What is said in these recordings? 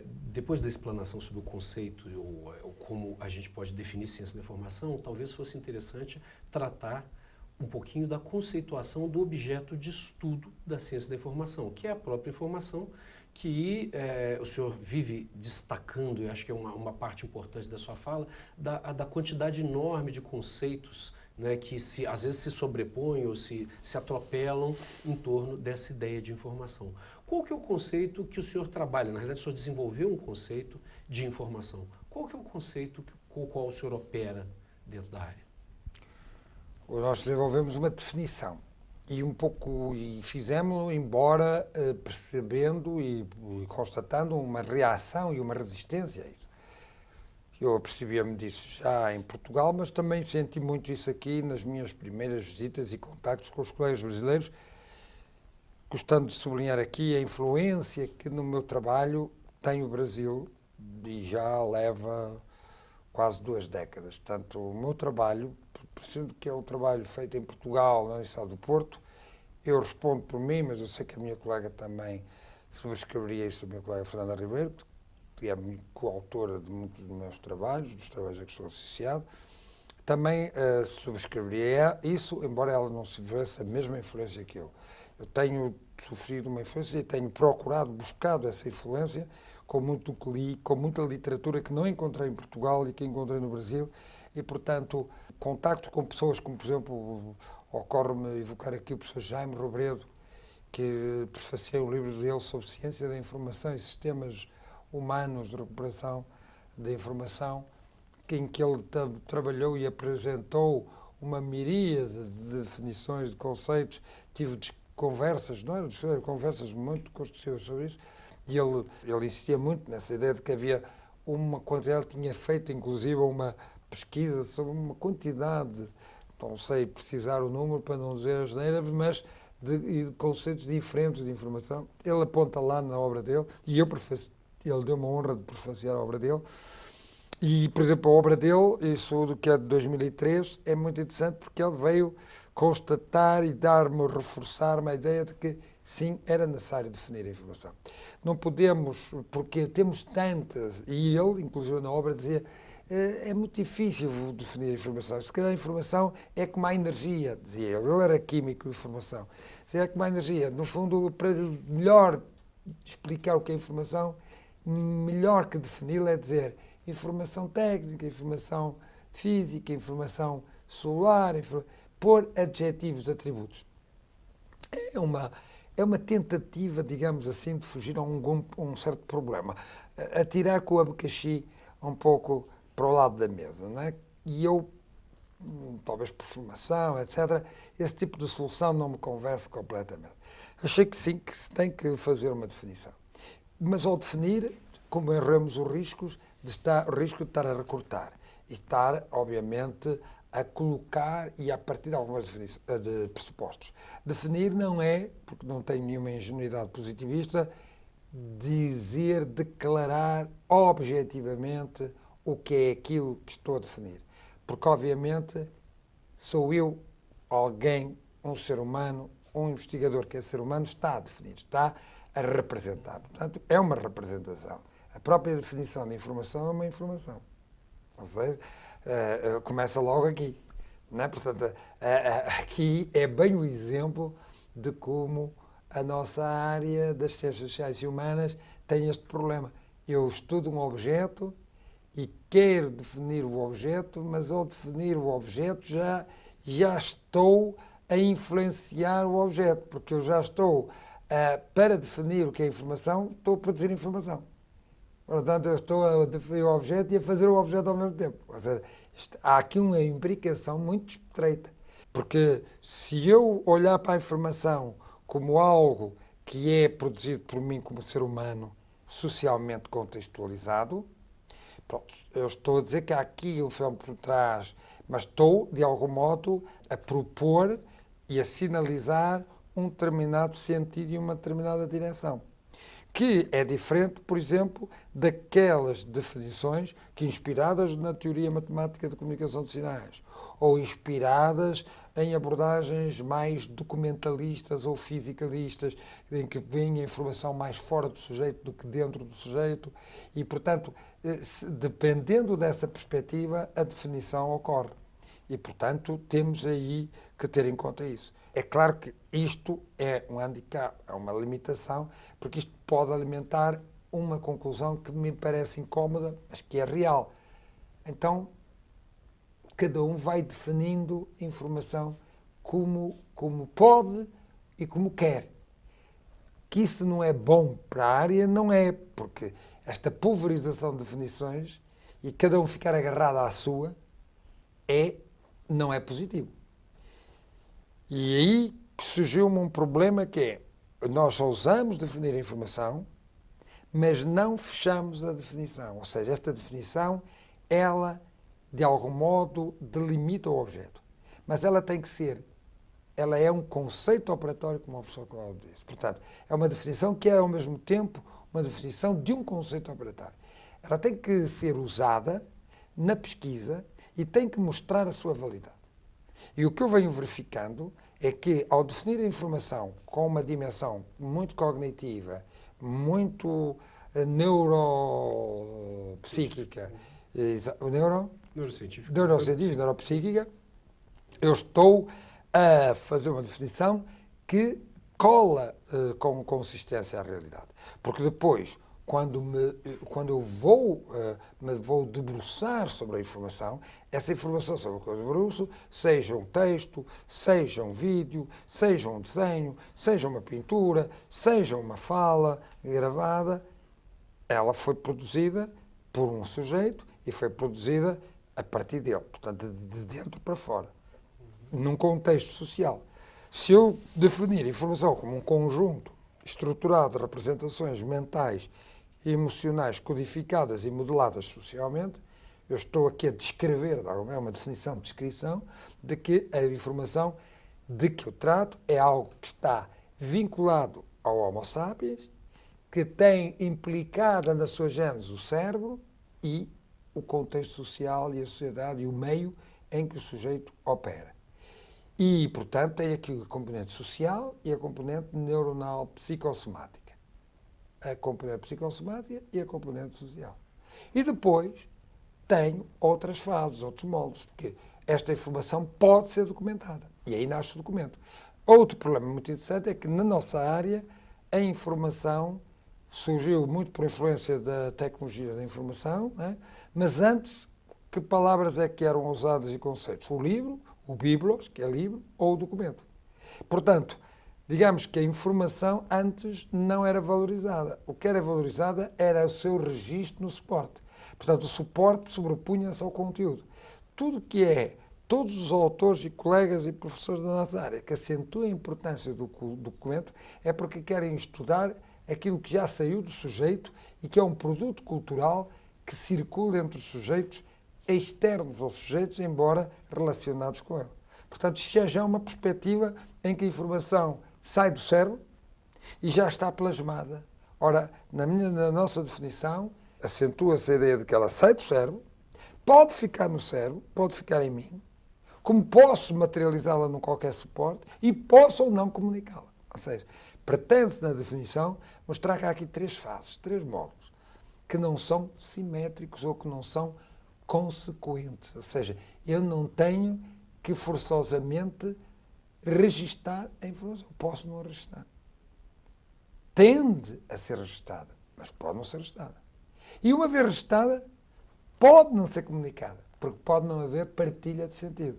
Depois da explanação sobre o conceito ou como a gente pode definir ciência da informação, talvez fosse interessante tratar um pouquinho da conceituação do objeto de estudo da ciência da informação, que é a própria informação, que o senhor vive destacando, e acho que é uma parte importante da sua fala, da quantidade enorme de conceitos, né, que às vezes se sobrepõem ou se atropelam em torno dessa ideia de informação. Qual que é o conceito que o senhor trabalha? Na realidade, o senhor desenvolveu um conceito de informação. Qual que é o conceito com o qual o senhor opera dentro da área? Nós desenvolvemos uma definição e fizemos, embora percebendo e constatando uma reação e uma resistência a isso. Eu apercebia-me disso já em Portugal, mas também senti muito isso aqui nas minhas primeiras visitas e contactos com os colegas brasileiros, gostando de sublinhar aqui a influência que no meu trabalho tem o Brasil e já leva quase 2 décadas. Portanto, o meu trabalho, sendo que é um trabalho feito em Portugal, na Universidade do Porto, eu respondo por mim, mas eu sei que a minha colega também subscreveria isso, a minha colega Fernanda Ribeiro, que é coautora de muitos dos meus trabalhos, dos trabalhos a que estou associado, também subscreveria isso, embora ela não se tivesse a mesma influência que eu. Eu tenho sofrido uma influência e tenho procurado, buscado essa influência com muito que li, com muita literatura que não encontrei em Portugal e que encontrei no Brasil, e, portanto, contacto com pessoas como, por exemplo, ocorre-me evocar aqui o professor Jaime Robredo, que prefaciei um livro dele sobre ciência da informação e sistemas humanos de recuperação da informação, em que ele trabalhou e apresentou uma miríade de definições, de conceitos. Tive conversas, não é? Conversas muito construtivas sobre isso, e ele insistia muito nessa ideia de que havia uma quantidade, tinha feito inclusive uma pesquisa sobre uma quantidade, não sei precisar o número para não dizer as neiras, mas de conceitos diferentes de informação. Ele aponta lá na obra dele, e ele deu uma honra de prefaciar a obra dele. E, por exemplo, a obra dele, isso do que é de 2003, é muito interessante porque ele veio constatar e dar-me, reforçar-me a ideia de que, sim, era necessário definir a informação. Não podemos, porque temos tantas, e ele, inclusive na obra, dizia, é muito difícil definir a informação. Se calhar a informação é como a energia, dizia ele era químico de formação. Se é como a energia, no fundo, para melhor explicar o que é informação, melhor que defini-la é dizer informação técnica, informação física, informação solar, pôr adjetivos, atributos. É uma tentativa, digamos assim, de fugir a um certo problema. Atirar com o abacaxi um pouco para o lado da mesa, não é? E eu, talvez por formação, etc., esse tipo de solução não me convence completamente. Achei que sim, que se tem que fazer uma definição. Mas ao definir, como erramos os riscos, o risco de estar a recortar e estar, obviamente, a colocar e a partir de algumas de pressupostos. Definir não é, porque não tenho nenhuma ingenuidade positivista, declarar objetivamente o que é aquilo que estou a definir. Porque, obviamente, sou eu, alguém, um ser humano, um investigador que é ser humano, está a definir, está a representar. Portanto, é uma representação. A própria definição de informação é uma informação. Ou seja, começa logo aqui. Não é? Portanto, aqui é bem o exemplo de como a nossa área das ciências sociais e humanas tem este problema. Eu estudo um objeto e quero definir o objeto, mas ao definir o objeto já estou a influenciar o objeto, porque eu já estou, para definir o que é informação, estou a produzir informação. Portanto, eu estou a definir o objeto e a fazer o objeto ao mesmo tempo. Ou seja, há aqui uma imbricação muito estreita. Porque se eu olhar para a informação como algo que é produzido por mim como ser humano, socialmente contextualizado, pronto, eu estou a dizer que há aqui um fenómeno por trás, mas estou, de algum modo, a propor e a sinalizar um determinado sentido e uma determinada direção. Que é diferente, por exemplo, daquelas definições que, inspiradas na teoria matemática de comunicação de sinais, ou inspiradas em abordagens mais documentalistas ou fisicalistas, em que vem a informação mais fora do sujeito do que dentro do sujeito e, portanto, dependendo dessa perspectiva, a definição ocorre. E, portanto, temos aí que ter em conta isso. É claro que isto é um handicap, é uma limitação, porque isto pode alimentar uma conclusão que me parece incómoda, mas que é real. Então, cada um vai definindo informação como pode e como quer. Que isso não é bom para a área, não é, porque esta pulverização de definições e cada um ficar agarrado à sua não é positivo. E aí surgiu-me um problema que é, nós ousamos definir a informação, mas não fechamos a definição. Ou seja, esta definição, ela, de algum modo, delimita o objeto. Mas ela tem que ser, ela é um conceito operatório, como a professora Cláudio disse. Portanto, é uma definição que é, ao mesmo tempo, uma definição de um conceito operatório. Ela tem que ser usada na pesquisa e tem que mostrar a sua validade. E o que eu venho verificando é que, ao definir a informação com uma dimensão muito cognitiva, muito neuropsíquica, neuropsíquica, eu estou a fazer uma definição que cola com consistência à realidade. Porque depois, quando eu me vou debruçar sobre a informação, essa informação sobre a que eu debruço, seja um texto, seja um vídeo, seja um desenho, seja uma pintura, seja uma fala gravada, ela foi produzida por um sujeito e foi produzida a partir dele, portanto, de dentro para fora, num contexto social. Se eu definir a informação como um conjunto estruturado de representações mentais e emocionais codificadas e modeladas socialmente, eu estou aqui a descrever, é uma definição de descrição, de que a informação de que eu trato é algo que está vinculado ao Homo sapiens, que tem implicada na sua gênese o cérebro e o contexto social e a sociedade e o meio em que o sujeito opera. E, portanto, tem aqui a componente social e a componente neuronal psicossomática. A componente psicossomática e a componente social. E depois tenho outras fases, outros moldes, porque esta informação pode ser documentada. E aí nasce o documento. Outro problema muito interessante é que, na nossa área, a informação surgiu muito por influência da tecnologia da informação, né? Mas antes, que palavras é que eram usadas e conceitos? O livro, o biblos, que é livro, ou o documento. Portanto, digamos que a informação antes não era valorizada. O que era valorizada era o seu registro no suporte. Portanto, o suporte sobrepunha-se ao conteúdo. Todos os autores e colegas e professores da nossa área que acentuam a importância do documento é porque querem estudar aquilo que já saiu do sujeito e que é um produto cultural que circula entre os sujeitos externos aos sujeitos, embora relacionados com ele. Portanto, isto já é uma perspectiva em que a informação sai do cérebro e já está plasmada. Ora, na nossa definição, acentua-se a ideia de que ela sai do cérebro, pode ficar no cérebro, pode ficar em mim, como posso materializá-la num qualquer suporte e posso ou não comunicá-la. Ou seja, pretende-se na definição mostrar que há aqui três fases, três modos, que não são simétricos ou que não são consequentes. Ou seja, eu não tenho que forçosamente registar a informação. Posso não registar. Tende a ser registada, mas pode não ser registada. E uma vez registada, pode não ser comunicada, porque pode não haver partilha de sentido.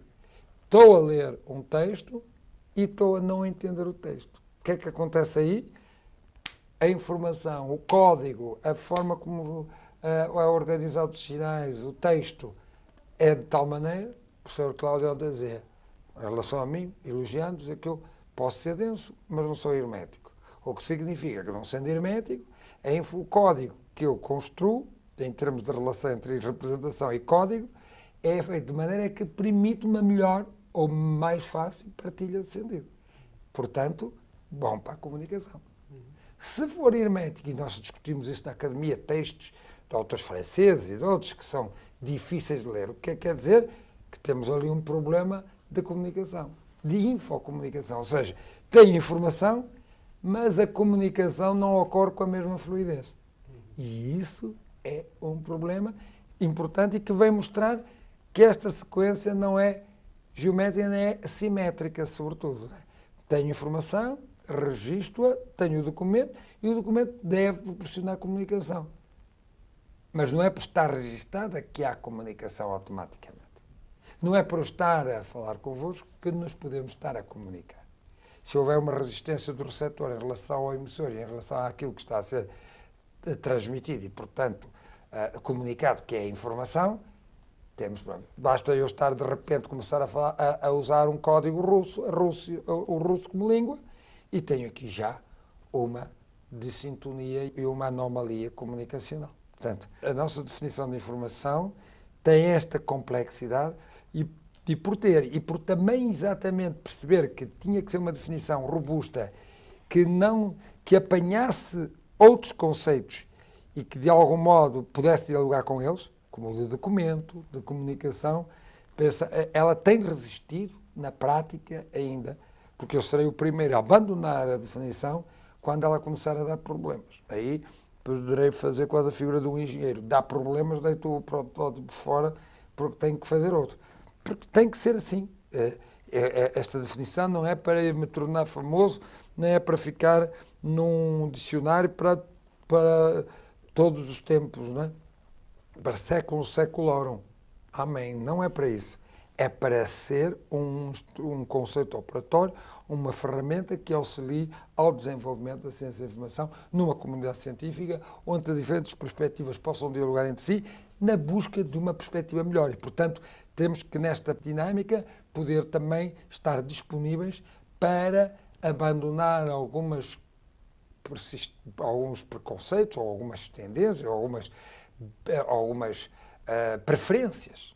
Estou a ler um texto e estou a não entender o texto. O que é que acontece aí? A informação, o código, a forma como é organizado os sinais, o texto, é de tal maneira, o professor Cláudio a dizer, em relação a mim, elogiando, dizer que eu posso ser denso, mas não sou hermético. O que significa que, não sendo hermético, o código que eu construo, em termos de relação entre representação e código, é feito de maneira que permite uma melhor ou mais fácil partilha de sentido. Portanto, bom para a comunicação. Se for hermético, e nós discutimos isso na academia, textos de autores franceses e de outros que são difíceis de ler, o que quer dizer? que temos ali um problema de comunicação, de infocomunicação. Ou seja, tenho informação, mas a comunicação não ocorre com a mesma fluidez. E isso é um problema importante e que vem mostrar que esta sequência não é geométrica, nem é simétrica, sobretudo. Tenho informação, registro-a, tenho o documento e o documento deve proporcionar comunicação. Mas não é por estar registada que há comunicação automaticamente. Não é por estar a falar convosco que nos podemos estar a comunicar. Se houver uma resistência do receptor em relação ao emissor e em relação àquilo que está a ser transmitido e, portanto, comunicado, que é a informação, basta eu estar, de repente, começar a usar um código russo, o russo como língua, e tenho aqui já uma dissintonia e uma anomalia comunicacional. Portanto, a nossa definição de informação tem esta complexidade e por também exatamente perceber que tinha que ser uma definição robusta, que apanhasse outros conceitos e que de algum modo pudesse dialogar com eles, como o de documento, de comunicação, ela tem resistido na prática ainda, porque eu serei o primeiro a abandonar a definição quando ela começar a dar problemas. Aí poderei fazer quase a figura de um engenheiro. Dá problemas, deito o protótipo fora porque tenho que fazer outro. Porque tem que ser assim. Esta definição não é para me tornar famoso, nem é para ficar num dicionário para todos os tempos, não é? Para séculos seculorum. Amém. Não é para isso. É para ser um conceito operatório, uma ferramenta que auxilie ao desenvolvimento da ciência da informação numa comunidade científica onde as diferentes perspectivas possam dialogar entre si na busca de uma perspectiva melhor. E, portanto, temos que, nesta dinâmica, poder também estar disponíveis para abandonar alguns preconceitos, ou algumas tendências, ou algumas preferências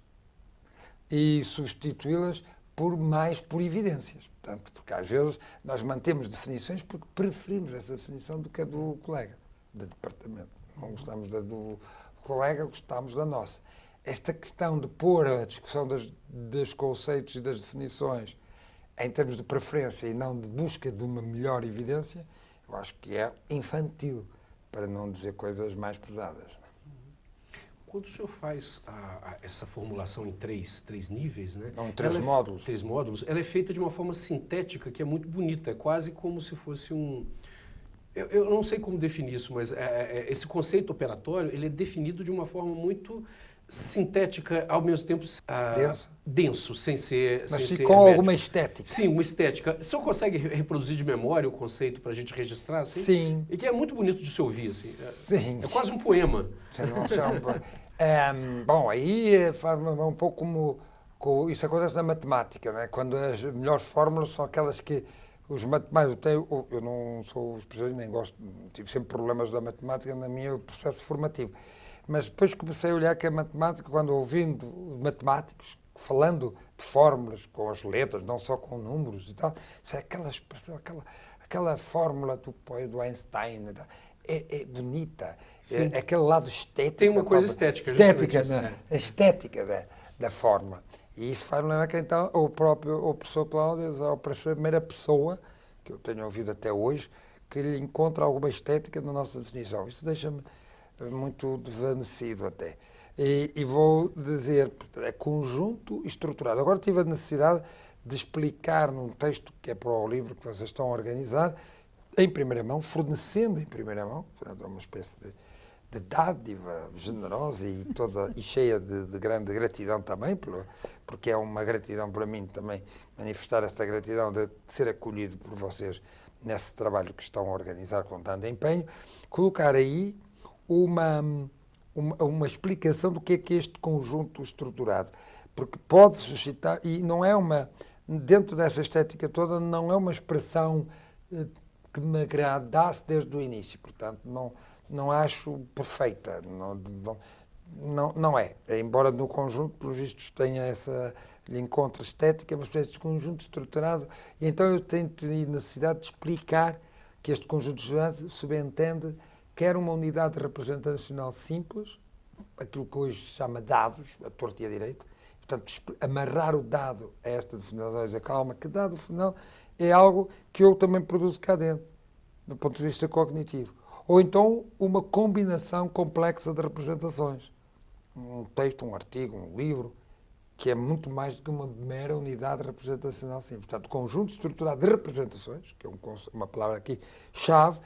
e substituí-las por evidências. Portanto, porque às vezes nós mantemos definições porque preferimos essa definição do que a do colega de departamento. Não gostamos da do colega, gostamos da nossa. Esta questão de pôr a discussão dos conceitos e das definições em termos de preferência e não de busca de uma melhor evidência, eu acho que é infantil, para não dizer coisas mais pesadas. Quando o senhor faz essa formulação em três níveis, né? Não, três módulos. Três módulos, ela é feita de uma forma sintética que é muito bonita, é quase como se fosse um... Eu não sei como definir isso, mas esse conceito operatório ele é definido de uma forma muito sintética, ao mesmo tempo denso, sem ser... Mas sem ser com hermético. alguma estética. Sim, uma estética. O senhor consegue reproduzir de memória o conceito para a gente registrar? Assim? Sim. E que é muito bonito de se ouvir. Assim. Sim. É quase um poema. Bom, aí faz um pouco como isso acontece na matemática, né? Quando as melhores fórmulas são aquelas que os matemáticos... Eu não sou especialista, nem gosto, tive sempre problemas da matemática no meu processo formativo. Mas depois comecei a olhar que a matemática, quando ouvindo matemáticos falando de fórmulas com as letras, não só com números e tal, é aquela expressão, aquela fórmula do Einstein, é bonita, é aquele lado estético. Tem uma coisa estética. A estética da forma. E isso faz lembrar que então o professor Cláudio é a primeira pessoa que eu tenho ouvido até hoje que lhe encontra alguma estética na nossa definição. Isso deixa-me muito desvanecido até. E vou dizer, é conjunto estruturado. Agora tive a necessidade de explicar num texto que é para o livro que vocês estão a organizar, em primeira mão, fornecendo em primeira mão, portanto, é uma espécie de dádiva generosa e cheia de grande gratidão também, porque é uma gratidão para mim também, manifestar esta gratidão de ser acolhido por vocês nesse trabalho que estão a organizar com tanto empenho, colocar aí uma explicação do que é este conjunto estruturado, porque pode suscitar, e não é dentro dessa estética toda, não é uma expressão que me agradasse desde o início, portanto, não acho perfeita, não é, embora no conjunto, pelos vistos, tenha lhe encontre estética, mas este conjunto estruturado, e então eu tenho necessidade de explicar que este conjunto estruturado subentende quer uma unidade representacional simples, aquilo que hoje se chama dados, a torta e a direita, Portanto, amarrar o dado a esta definição da calma, que dado final é algo que eu também produzo cá dentro, do ponto de vista cognitivo. Ou então uma combinação complexa de representações. Um texto, um artigo, um livro, que é muito mais do que uma mera unidade representacional simples. Portanto, conjunto estruturado de representações, que é uma palavra aqui chave,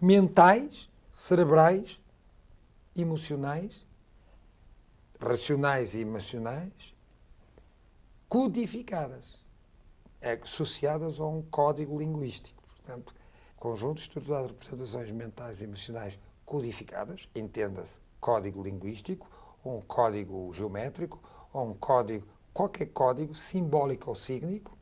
mentais, cerebrais, emocionais, racionais e emocionais, codificadas, associadas a um código linguístico. Portanto, conjunto estruturado de representações mentais e emocionais codificadas, entenda-se código linguístico, ou um código geométrico, ou um código, qualquer código simbólico ou sígnico.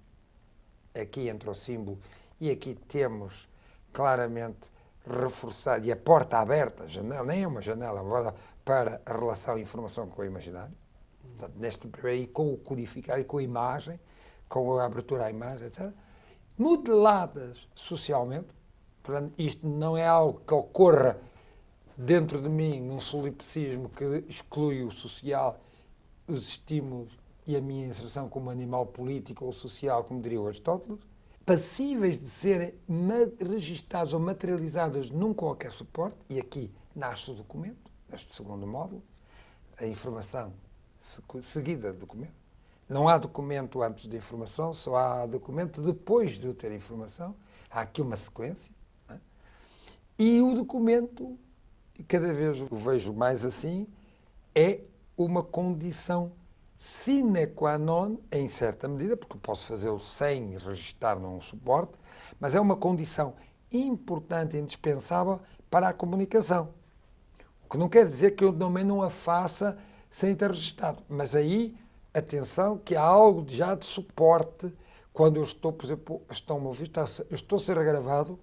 Aqui entra o símbolo e aqui temos claramente reforçado, e a porta aberta, a janela, nem é uma janela, para a relação informação com o imaginário. Portanto, neste primeiro, com o codificado e com a imagem, com a abertura à imagem, etc. Modeladas socialmente. Portanto, isto não é algo que ocorra dentro de mim num solipsismo que exclui o social, os estímulos e a minha inserção como animal político ou social, como diria o Aristóteles, passíveis de serem registados ou materializados num qualquer suporte, e aqui nasce o documento, neste segundo módulo, a informação seguida de documento. Não há documento antes de informação, só há documento depois de eu ter informação. Há aqui uma sequência. Não é? E o documento, cada vez o vejo mais assim, é uma condição sine qua non, em certa medida, porque eu posso fazê-lo sem registar num suporte, mas é uma condição importante e indispensável para a comunicação. O que não quer dizer que eu também não a faça sem ter registado. Mas aí, atenção, que há algo já de suporte quando eu estou, por exemplo, estão-me a ouvir, eu estou a ser gravado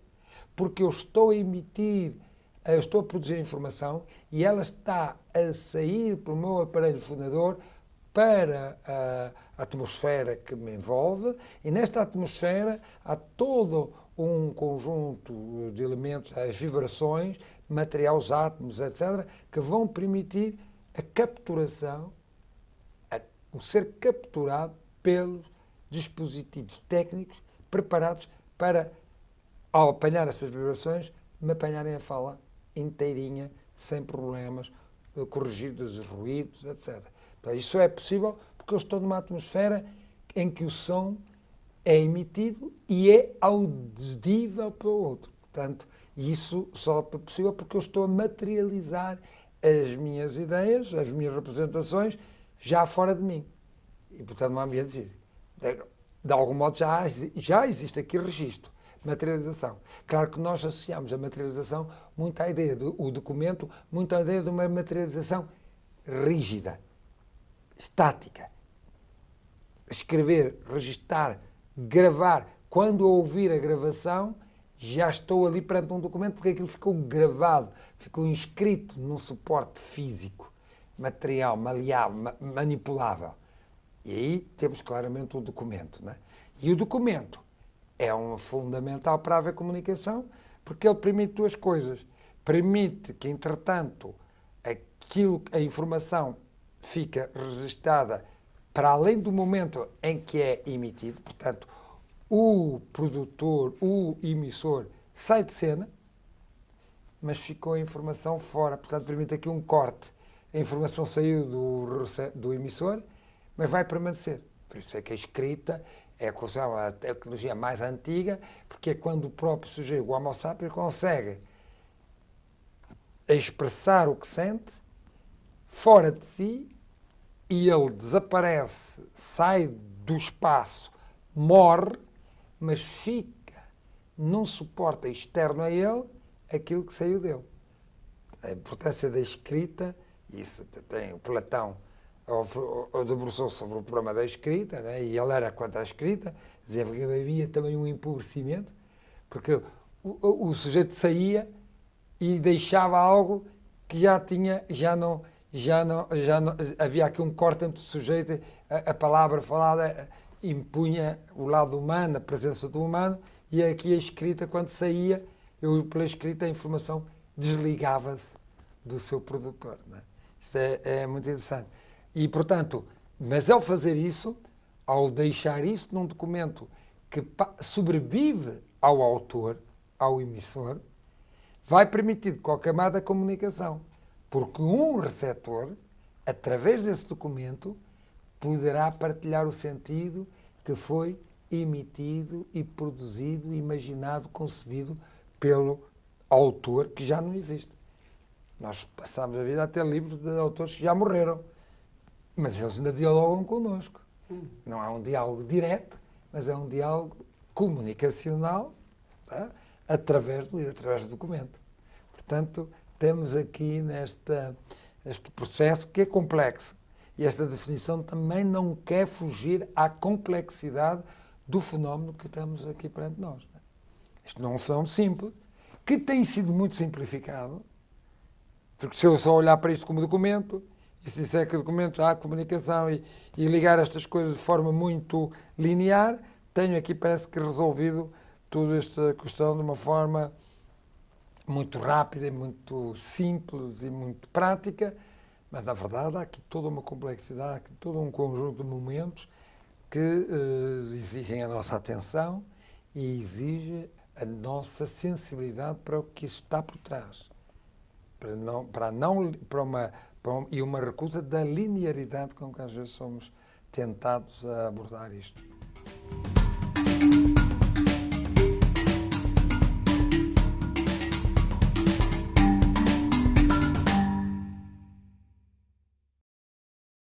porque eu estou a emitir, eu estou a produzir informação e ela está a sair pelo meu aparelho fonador para a atmosfera que me envolve, e nesta atmosfera há todo um conjunto de elementos, as vibrações, material, os átomos, etc., que vão permitir a capturação, o ser capturado pelos dispositivos técnicos preparados para, ao apanhar essas vibrações, me apanharem a fala inteirinha, sem problemas, corrigidos os ruídos, etc. Isso é possível porque eu estou numa atmosfera em que o som é emitido e é audível pelo outro. Portanto, isso só é possível porque eu estou a materializar as minhas ideias, as minhas representações, já fora de mim. E, portanto, no ambiente físico. De algum modo, já existe aqui registro, materialização. Claro que nós associamos a materialização muito à ideia do documento, muito à ideia de uma materialização rígida, estática. Escrever, registar, gravar. Quando eu ouvir a gravação, já estou ali perante um documento, porque aquilo ficou gravado, ficou inscrito num suporte físico, material, maleável, manipulável. E aí temos claramente um documento. Não é? E o documento é um fundamental para haver comunicação, porque ele permite duas coisas. Permite que, entretanto, a informação fica registada para além do momento em que é emitido, portanto, o produtor, o emissor, sai de cena, mas ficou a informação fora. Portanto, permite aqui um corte. A informação saiu do emissor, mas vai permanecer. Por isso é que a escrita é a tecnologia mais antiga, porque é quando o próprio sujeito, o Homo sapiens, consegue expressar o que sente fora de si e ele desaparece, sai do espaço, morre, mas fica num suporte externo a ele aquilo que saiu dele. A importância da escrita, isso tem o Platão, debruçou-se sobre o problema da escrita, né? E ele era quanto à escrita, dizia que havia também um empobrecimento, porque o sujeito saía e deixava algo que já não havia aqui um corte entre o sujeito, a palavra falada impunha o lado humano, a presença do humano, e aqui a escrita, quando saía, pela escrita a informação desligava-se do seu produtor. Não é? Isto é muito interessante. E, portanto, Mas ao fazer isso, ao deixar isso num documento que sobrevive ao autor, ao emissor, vai permitir qualquer camada de comunicação. Porque um receptor, através desse documento, poderá partilhar o sentido que foi emitido e produzido, imaginado, concebido pelo autor que já não existe. Nós passamos a vida a ter livros de autores que já morreram, mas eles ainda dialogam connosco. Não é um diálogo direto, mas é um diálogo comunicacional, tá? Através do livro, através do documento. Portanto, temos aqui este processo que é complexo. E esta definição também não quer fugir à complexidade do fenómeno que estamos aqui perante nós. Isto não é um fenómeno simples, que tem sido muito simplificado, porque se eu só olhar para isto como documento, e se disser que o documento há comunicação e ligar estas coisas de forma muito linear, tenho aqui, parece que resolvido toda esta questão de uma forma muito rápida, muito simples e muito prática, mas na verdade há aqui toda uma complexidade, há aqui todo um conjunto de momentos que exigem a nossa atenção e exigem a nossa sensibilidade para o que está por trás. E uma recusa da linearidade com que às vezes somos tentados a abordar isto.